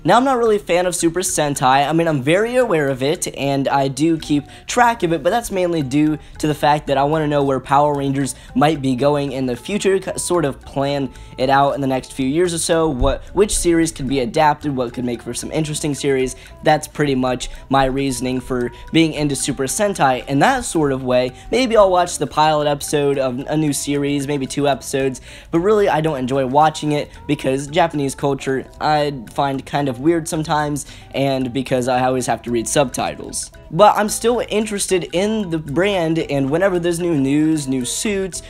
Now, I'm not really a fan of Super Sentai. I mean, I'm very aware of it, and I do keep track of it, but that's mainly due to the fact that I want to know where Power Rangers might be going in the future, sort of plan it out in the next few years or so, which series could be adapted, what could make for some interesting series. That's pretty much my reasoning for being into Super Sentai in that sort of way. Maybe I'll watch the pilot episode of a new series, maybe 2 episodes, but really I don't enjoy watching it because Japanese culture I find kind of weird sometimes, and because I always have to read subtitles. But I'm still interested in the brand, and whenever there's new news, new suits,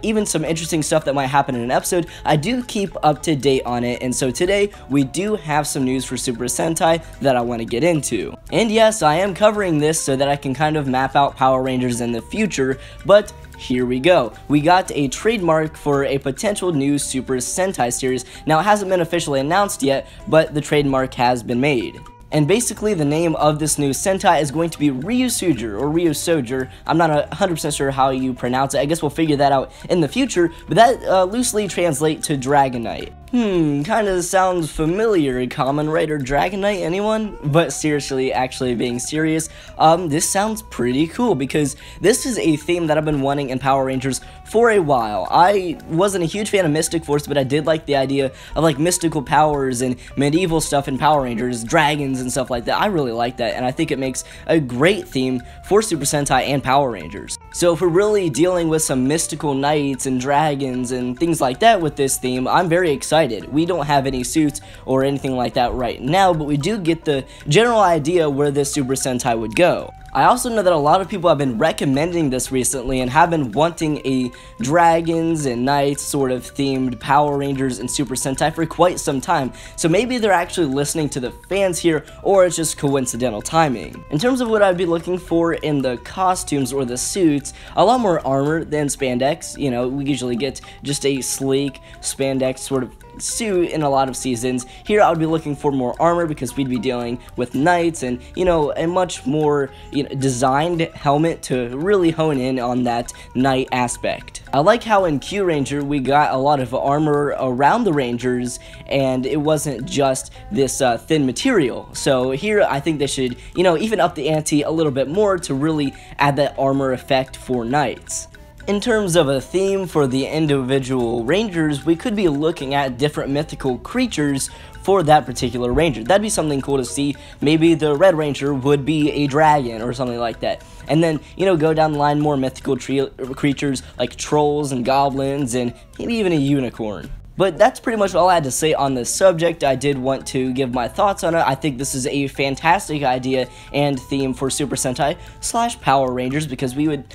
even some interesting stuff that might happen in an episode, I do keep up to date on it. And so today we do have some news for Super Sentai that I want to get into. And yes, I am covering this so that I can kind of map out Power Rangers in the future, but here we go. We got a trademark for a potential new Super Sentai series. Now, it hasn't been officially announced yet, but the trademark has been made. And basically, the name of this new Sentai is going to be Ryusuger, or Ryusoger. I'm not 100% sure how you pronounce it. I guess we'll figure that out in the future, but that loosely translates to Dragonite. Kinda sounds familiar. Kamen Rider Dragonite, anyone? But seriously, actually being serious, this sounds pretty cool because this is a theme that I've been wanting in Power Rangers for a while. I wasn't a huge fan of Mystic Force, but I did like the idea of like mystical powers and medieval stuff in Power Rangers, dragons and stuff like that. I really like that, and I think it makes a great theme for Super Sentai and Power Rangers. So if we're really dealing with some mystical knights and dragons and things like that with this theme, I'm very excited. We don't have any suits or anything like that right now, but we do get the general idea where this Super Sentai would go. I also know that a lot of people have been recommending this recently and have been wanting a dragons and knights sort of themed Power Rangers and Super Sentai for quite some time, so maybe they're actually listening to the fans here, or it's just coincidental timing. In terms of what I'd be looking for in the costumes or the suits, a lot more armor than spandex. You know, we usually get just a sleek spandex sort of suit in a lot of seasons. Here I would be looking for more armor because we'd be dealing with knights and, you know, a much more, designed helmet to really hone in on that knight aspect. I like how in Q Ranger we got a lot of armor around the Rangers and it wasn't just this thin material. So here I think they should, even up the ante a little bit more to really add that armor effect for knights. In terms of a theme for the individual Rangers, we could be looking at different mythical creatures for that particular Ranger. That'd be something cool to see. Maybe the Red Ranger would be a dragon or something like that. And then, go down the line, more mythical creatures like trolls and goblins and maybe even a unicorn. But that's pretty much all I had to say on this subject. I did want to give my thoughts on it. I think this is a fantastic idea and theme for Super Sentai / Power Rangers because we would,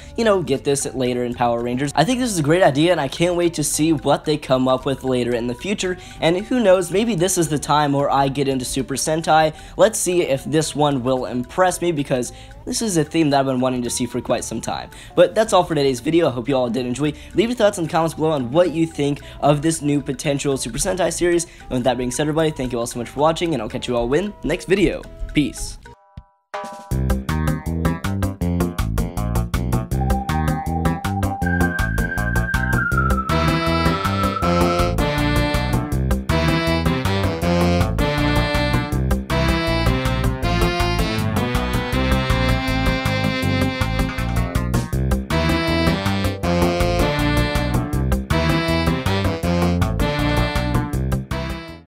get this later in Power Rangers. I think this is a great idea and I can't wait to see what they come up with later in the future. And who knows, maybe this is the time where I get into Super Sentai. Let's see if this one will impress me because this is a theme that I've been wanting to see for quite some time. But that's all for today's video. I hope you all did enjoy. Leave your thoughts in the comments below on what you think of this new potential Super Sentai series. And with that being said, everybody, thank you all so much for watching, and I'll catch you all in the next video. Peace.